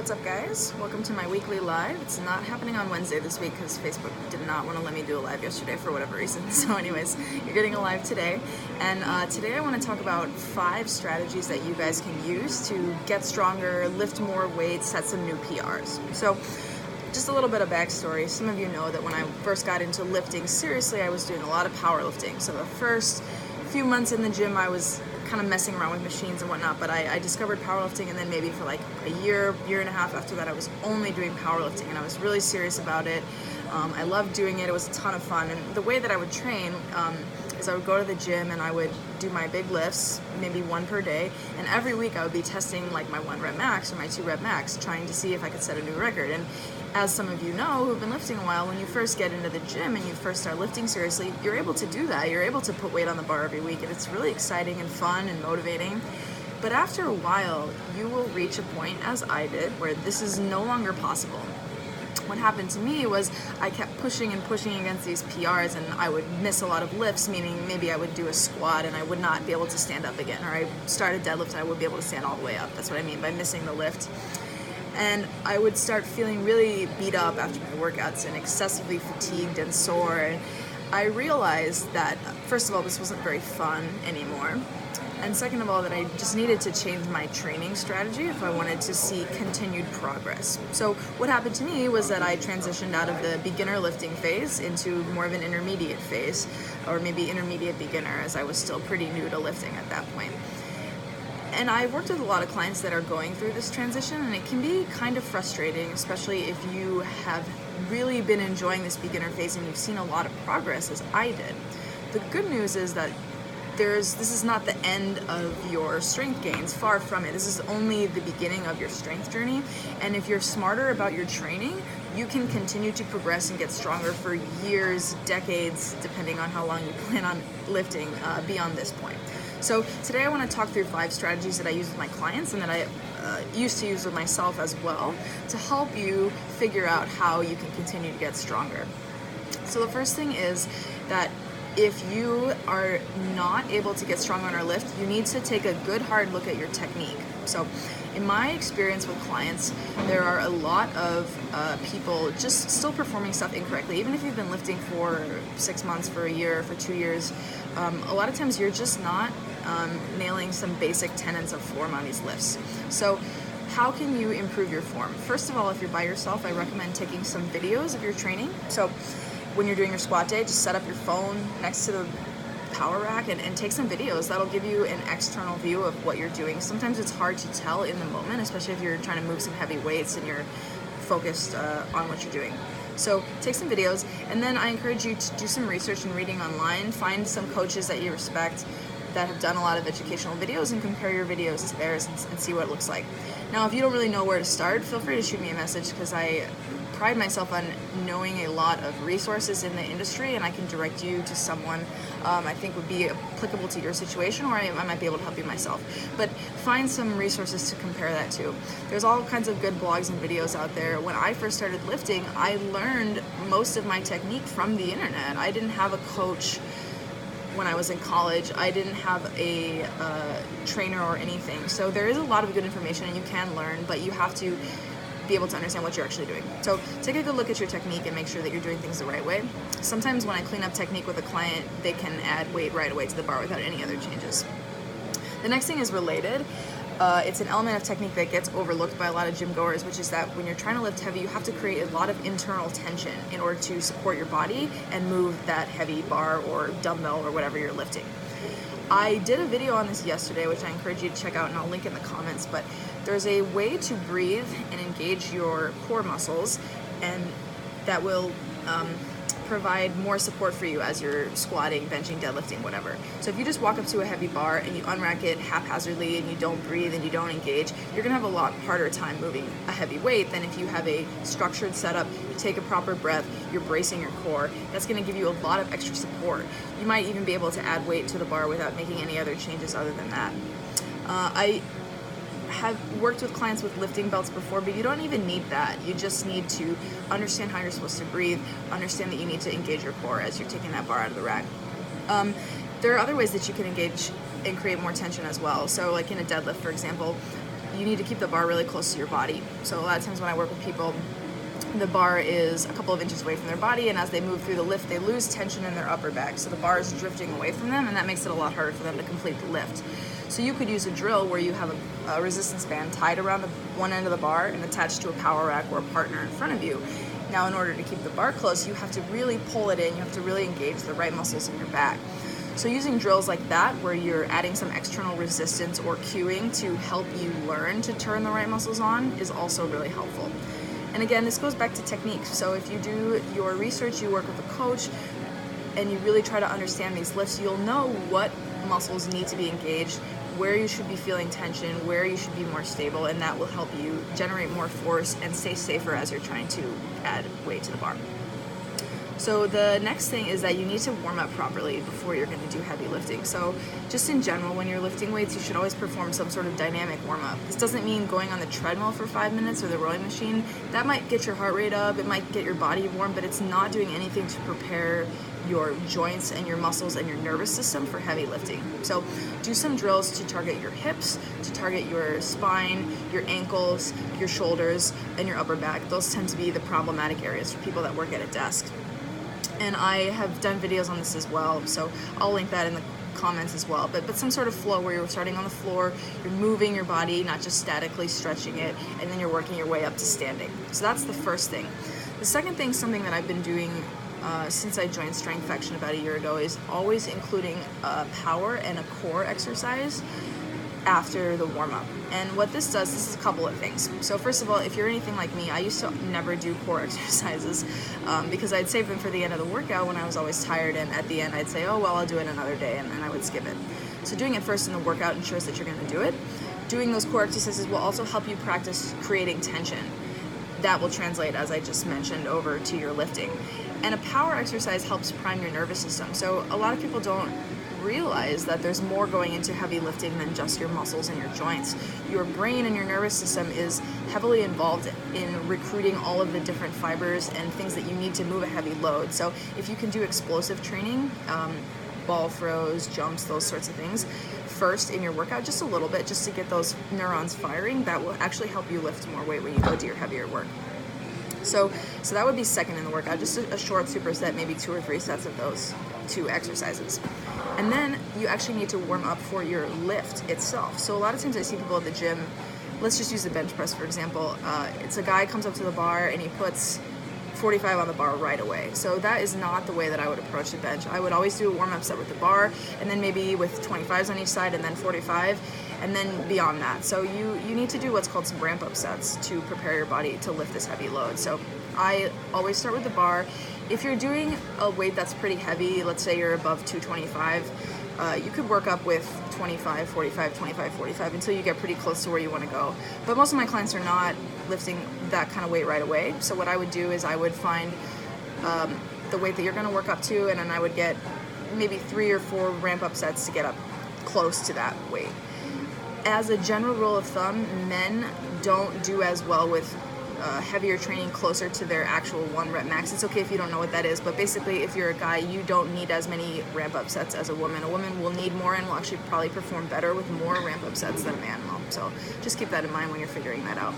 What's up, guys? Welcome to my weekly live. It's not happening on Wednesday this week because Facebook did not want to let me do a live yesterday for whatever reason. So anyways, you're getting a live today. And today I want to talk about 5 strategies that you guys can use to get stronger, lift more weight, set some new PRs. So just a little bit of backstory. Some of you know that when I first got into lifting seriously, I was doing a lot of powerlifting. So the first few months in the gym, I was kind of messing around with machines and whatnot, but I discovered powerlifting, and then maybe for like a year and a half after that, I was only doing powerlifting, and I was really serious about it. I loved doing it. It was a ton of fun. And the way that I would train is I would go to the gym and I would do my big lifts, maybe 1 per day, and every week I would be testing like my 1 rep max or my 2 rep max, trying to see if I could set a new record. And as some of you know who've been lifting a while, when you first get into the gym and you first start lifting seriously, you're able to do that. You're able to put weight on the bar every week, and it's really exciting and fun and motivating. But after a while, you will reach a point, as I did, where this is no longer possible. What happened to me was I kept pushing and pushing against these PRs, and I would miss a lot of lifts, meaning maybe I would do a squat and I would not be able to stand up again, or I start a deadlift and I would be able to stand all the way up. That's what I mean by missing the lift. And I would start feeling really beat up after my workouts and excessively fatigued and sore. And I realized that, first of all, this wasn't very fun anymore. And second of all, that I just needed to change my training strategy if I wanted to see continued progress. So what happened to me was that I transitioned out of the beginner lifting phase into more of an intermediate phase, or maybe intermediate beginner, as I was still pretty new to lifting at that point. And I've worked with a lot of clients that are going through this transition, and it can be kind of frustrating, especially if you have really been enjoying this beginner phase and you've seen a lot of progress, as I did. The good news is that this is not the end of your strength gains, far from it. This is only the beginning of your strength journey, and if you're smarter about your training, you can continue to progress and get stronger for years, decades, depending on how long you plan on lifting beyond this point. So today I want to talk through 5 strategies that I use with my clients and that I used to use with myself as well, to help you figure out how you can continue to get stronger. So the first thing is that if you are not able to get stronger on our lift, you need to take a good hard look at your technique. So in my experience with clients, there are a lot of people just still performing stuff incorrectly. Even if you've been lifting for 6 months, for a year, for 2 years, a lot of times you're just not nailing some basic tenets of form on these lifts. So how can you improve your form? First of all, if you're by yourself, I recommend taking some videos of your training. So when you're doing your squat day, just set up your phone next to the power rack and take some videos. That'll give you an external view of what you're doing. Sometimes it's hard to tell in the moment, especially if you're trying to move some heavy weights and you're focused on what you're doing. So take some videos, and then I encourage you to do some research and reading online. Find some coaches that you respect that have done a lot of educational videos and compare your videos to theirs and see what it looks like. Now, if you don't really know where to start, feel free to shoot me a message, because I pride myself on knowing a lot of resources in the industry, and I can direct you to someone I think would be applicable to your situation, or I might be able to help you myself. But find some resources to compare that to. There's all kinds of good blogs and videos out there. When I first started lifting, I learned most of my technique from the internet. I didn't have a coach when I was in college. I didn't have a trainer or anything. So there is a lot of good information, and you can learn, but you have to be able to understand what you're actually doing. So take a good look at your technique and make sure that you're doing things the right way. Sometimes when I clean up technique with a client, they can add weight right away to the bar without any other changes. The next thing is related. It's an element of technique that gets overlooked by a lot of gym goers, which is that when you're trying to lift heavy, you have to create a lot of internal tension in order to support your body and move that heavy bar or dumbbell or whatever you're lifting. I did a video on this yesterday, which I encourage you to check out, and I'll link in the comments, but there's a way to breathe and engage your core muscles, and that will provide more support for you as you're squatting, benching, deadlifting, whatever. So if you just walk up to a heavy bar and you unrack it haphazardly and you don't breathe and you don't engage, you're gonna have a lot harder time moving a heavy weight than if you have a structured setup, you take a proper breath, you're bracing your core. That's gonna give you a lot of extra support. You might even be able to add weight to the bar without making any other changes other than that. I have worked with clients with lifting belts before, but you don't even need that. You just need to understand how you're supposed to breathe, understand that you need to engage your core as you're taking that bar out of the rack. There are other ways that you can engage and create more tension as well. So like in a deadlift, for example, you need to keep the bar really close to your body. So a lot of times when I work with people, the bar is a couple of inches away from their body, and as they move through the lift, they lose tension in their upper back. So the bar is drifting away from them, and that makes it a lot harder for them to complete the lift. So you could use a drill where you have a resistance band tied around the one end of the bar and attached to a power rack or a partner in front of you. Now, in order to keep the bar close, you have to really pull it in. You have to really engage the right muscles in your back. So using drills like that, where you're adding some external resistance or cueing to help you learn to turn the right muscles on, is also really helpful. And again, this goes back to technique. So if you do your research, you work with a coach, and you really try to understand these lifts, you'll know what muscles need to be engaged, where you should be feeling tension, where you should be more stable, and that will help you generate more force and stay safer as you're trying to add weight to the bar. So the next thing is that you need to warm up properly before you're going to do heavy lifting. So just in general, when you're lifting weights, you should always perform some sort of dynamic warm-up. This doesn't mean going on the treadmill for 5 minutes or the rowing machine. That might get your heart rate up, it might get your body warm, but it's not doing anything to prepare your joints and your muscles and your nervous system for heavy lifting. So do some drills to target your hips, to target your spine, your ankles, your shoulders, and your upper back. Those tend to be the problematic areas for people that work at a desk. And I have done videos on this as well, so I'll link that in the comments as well. But some sort of flow where you're starting on the floor, you're moving your body, not just statically stretching it, and then you're working your way up to standing. So that's the first thing. The second thing, something that I've been doing since I joined Strength Faction about a year ago, is always including a power and a core exercise after the warm-up. And what this does, this is a couple of things. So first of all, if you're anything like me, I used to never do core exercises because I'd save them for the end of the workout when I was always tired, and at the end I'd say, oh well, I'll do it another day, and then I would skip it. So doing it first in the workout ensures that you're going to do it. Doing those core exercises will also help you practice creating tension. That will translate, as I just mentioned, over to your lifting. And a power exercise helps prime your nervous system. So a lot of people don't realize that there's more going into heavy lifting than just your muscles and your joints. Your brain and your nervous system is heavily involved in recruiting all of the different fibers and things that you need to move a heavy load. So if you can do explosive training, ball throws, jumps, those sorts of things, first in your workout, just a little bit, just to get those neurons firing, that will actually help you lift more weight when you go do your heavier work. So that would be second in the workout, just a short superset, maybe 2 or 3 sets of those 2 exercises. And then you actually need to warm up for your lift itself. So a lot of times I see people at the gym, let's just use the bench press for example. It's a guy comes up to the bar and he puts 45 on the bar right away. So that is not the way that I would approach the bench. I would always do a warm-up set with the bar, and then maybe with 25s on each side, and then 45, and then beyond that. So you need to do what's called some ramp-up sets to prepare your body to lift this heavy load. So I always start with the bar. If you're doing a weight that's pretty heavy, let's say you're above 225, you could work up with 25, 45, 25, 45 until you get pretty close to where you want to go. But most of my clients are not lifting that kind of weight right away. So what I would do is I would find the weight that you're going to work up to, and then I would get maybe 3 or 4 ramp up sets to get up close to that weight. As a general rule of thumb, men don't do as well with heavier training closer to their actual 1 rep max. It's okay if you don't know what that is, but basically if you're a guy, you don't need as many ramp up sets as a woman. A woman will need more and will actually probably perform better with more ramp up sets than a man will. So just keep that in mind when you're figuring that out.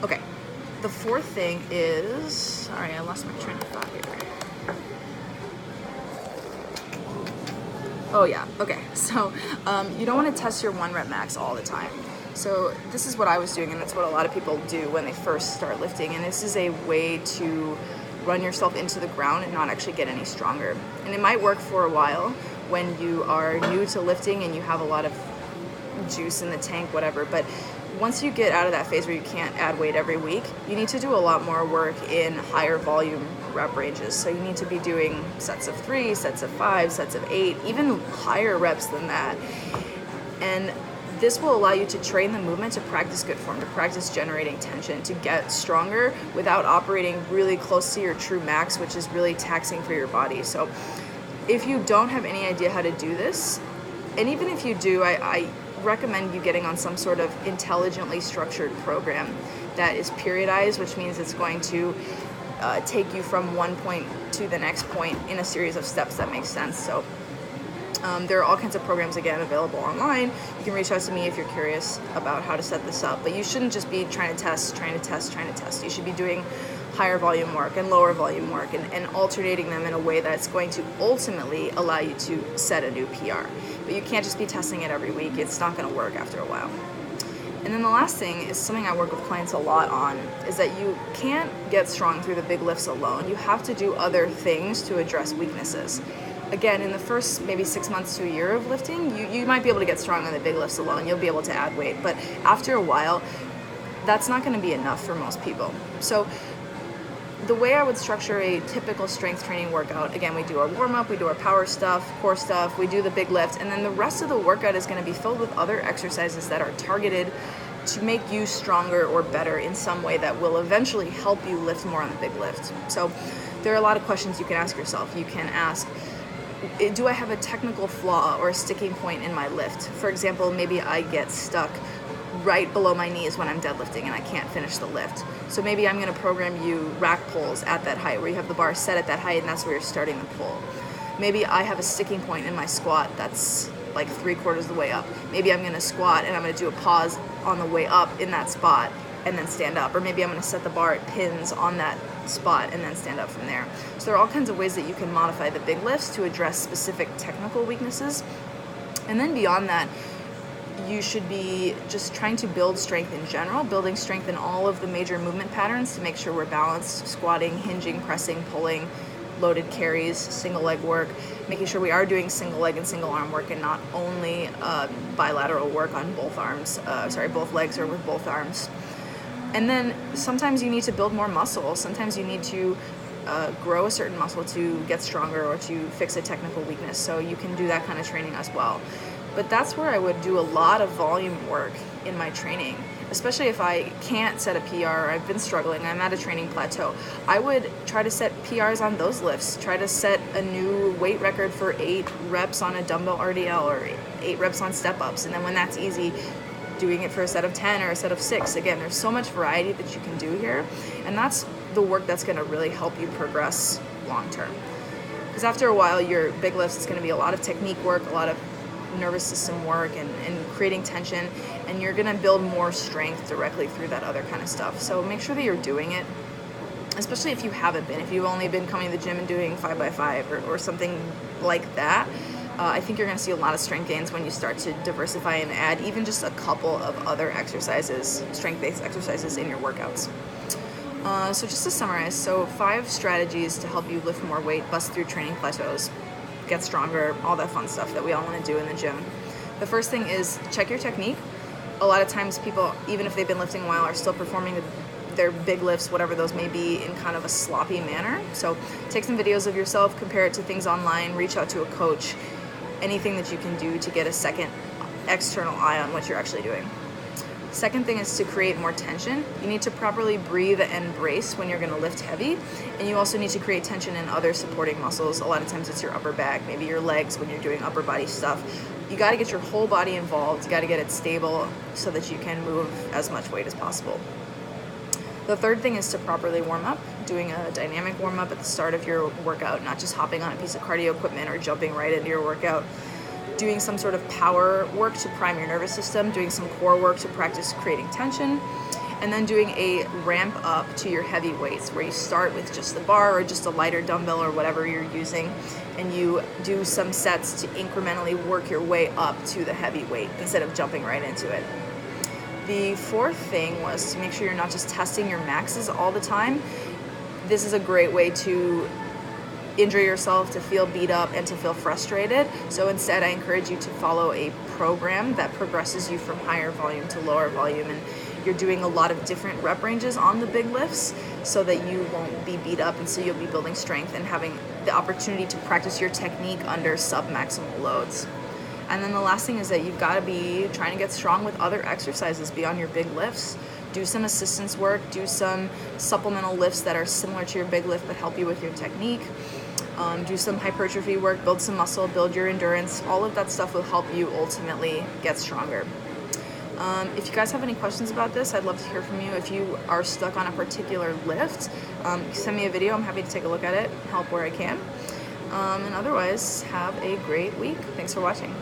Okay, the fourth thing is, sorry, I lost my train of thought here. Oh yeah, okay, so you don't want to test your 1 rep max all the time. So this is what I was doing, and that's what a lot of people do when they first start lifting, and this is a way to run yourself into the ground and not actually get any stronger. And it might work for a while when you are new to lifting and you have a lot of juice in the tank, whatever, but once you get out of that phase where you can't add weight every week, you need to do a lot more work in higher volume rep ranges. So you need to be doing sets of 3, sets of 5, sets of 8, even higher reps than that. And this will allow you to train the movement to practice good form, to practice generating tension, to get stronger without operating really close to your true max, which is really taxing for your body. So if you don't have any idea how to do this, and even if you do, I recommend you getting on some sort of intelligently structured program that is periodized, which means it's going to take you from one point to the next point in a series of steps that make sense. So There are all kinds of programs, again, available online. You can reach out to me if you're curious about how to set this up, but you shouldn't just be trying to test. You should be doing higher volume work and lower volume work and alternating them in a way that's going to ultimately allow you to set a new PR. But you can't just be testing it every week. It's not going to work after a while. And then the last thing is something I work with clients a lot on, is that you can't get strong through the big lifts alone. You have to do other things to address weaknesses. Again, in the first maybe 6 months to a year of lifting, you might be able to get strong on the big lifts alone. You'll be able to add weight. But after a while, that's not going to be enough for most people. So the way I would structure a typical strength training workout, again, we do our warm-up, we do our power stuff, core stuff, we do the big lift, and then the rest of the workout is going to be filled with other exercises that are targeted to make you stronger or better in some way that will eventually help you lift more on the big lift. So there are a lot of questions you can ask yourself. You can ask, do I have a technical flaw or a sticking point in my lift? For example, maybe I get stuck right below my knees when I'm deadlifting and I can't finish the lift. So maybe I'm going to program you rack pulls at that height, where you have the bar set at that height and that's where you're starting the pull. Maybe I have a sticking point in my squat that's like 3/4 of the way up. Maybe I'm going to squat and I'm going to do a pause on the way up in that spot and then stand up. Or maybe I'm going to set the bar at pins on that spot and then stand up from there. So there are all kinds of ways that you can modify the big lifts to address specific technical weaknesses. And then beyond that, you should be just trying to build strength in general, building strength in all of the major movement patterns to make sure we're balanced: squatting, hinging, pressing, pulling, loaded carries, single leg work, making sure we are doing single leg and single arm work and not only bilateral work on both legs or with both arms. And then sometimes you need to build more muscle. Sometimes you need to grow a certain muscle to get stronger or to fix a technical weakness. So you can do that kind of training as well. But that's where I would do a lot of volume work in my training, especially if I can't set a PR or I've been struggling, I'm at a training plateau. I would try to set PRs on those lifts, try to set a new weight record for 8 reps on a dumbbell RDL or 8 reps on step-ups. And then when that's easy, doing it for a set of 10 or a set of 6. Again, there's so much variety that you can do here. And that's the work that's going to really help you progress long-term. Because after a while, your big lifts is going to be a lot of technique work, a lot of nervous system work and creating tension, and you're going to build more strength directly through that other kind of stuff. So make sure that you're doing it, especially if you haven't been. If you've only been coming to the gym and doing 5x5 or something like that, I think you're going to see a lot of strength gains when you start to diversify and add even just a couple of other exercises, strength-based exercises in your workouts. So just to summarize, 5 strategies to help you lift more weight, bust through training plateaus, get stronger, all that fun stuff that we all want to do in the gym. The first thing is check your technique. A lot of times people, even if they've been lifting a while, are still performing their big lifts, whatever those may be, in kind of a sloppy manner. So take some videos of yourself, compare it to things online, reach out to a coach, anything that you can do to get a second external eye on what you're actually doing. Second thing is to create more tension. You need to properly breathe and brace when you're going to lift heavy, and you also need to create tension in other supporting muscles. A lot of times it's your upper back, maybe your legs when you're doing upper body stuff. You got to get your whole body involved. You got to get it stable so that you can move as much weight as possible. The third thing is to properly warm up, doing a dynamic warm up at the start of your workout, not just hopping on a piece of cardio equipment or jumping right into your workout. Doing some sort of power work to prime your nervous system, doing some core work to practice creating tension, and then doing a ramp up to your heavy weights, where you start with just the bar or just a lighter dumbbell or whatever you're using, and you do some sets to incrementally work your way up to the heavy weight instead of jumping right into it. The fourth thing was to make sure you're not just testing your maxes all the time. This is a great way to injure yourself, to feel beat up, and to feel frustrated. So instead, I encourage you to follow a program that progresses you from higher volume to lower volume, and you're doing a lot of different rep ranges on the big lifts so that you won't be beat up, and so you'll be building strength and having the opportunity to practice your technique under sub-maximal loads. And then the last thing is that you've got to be trying to get strong with other exercises beyond your big lifts. Do some assistance work, do some supplemental lifts that are similar to your big lift but help you with your technique. Do some hypertrophy work, build some muscle, build your endurance. All of that stuff will help you ultimately get stronger. If you guys have any questions about this, I'd love to hear from you. If you are stuck on a particular lift, send me a video. I'm happy to take a look at it, help where I can. And otherwise, have a great week. Thanks for watching.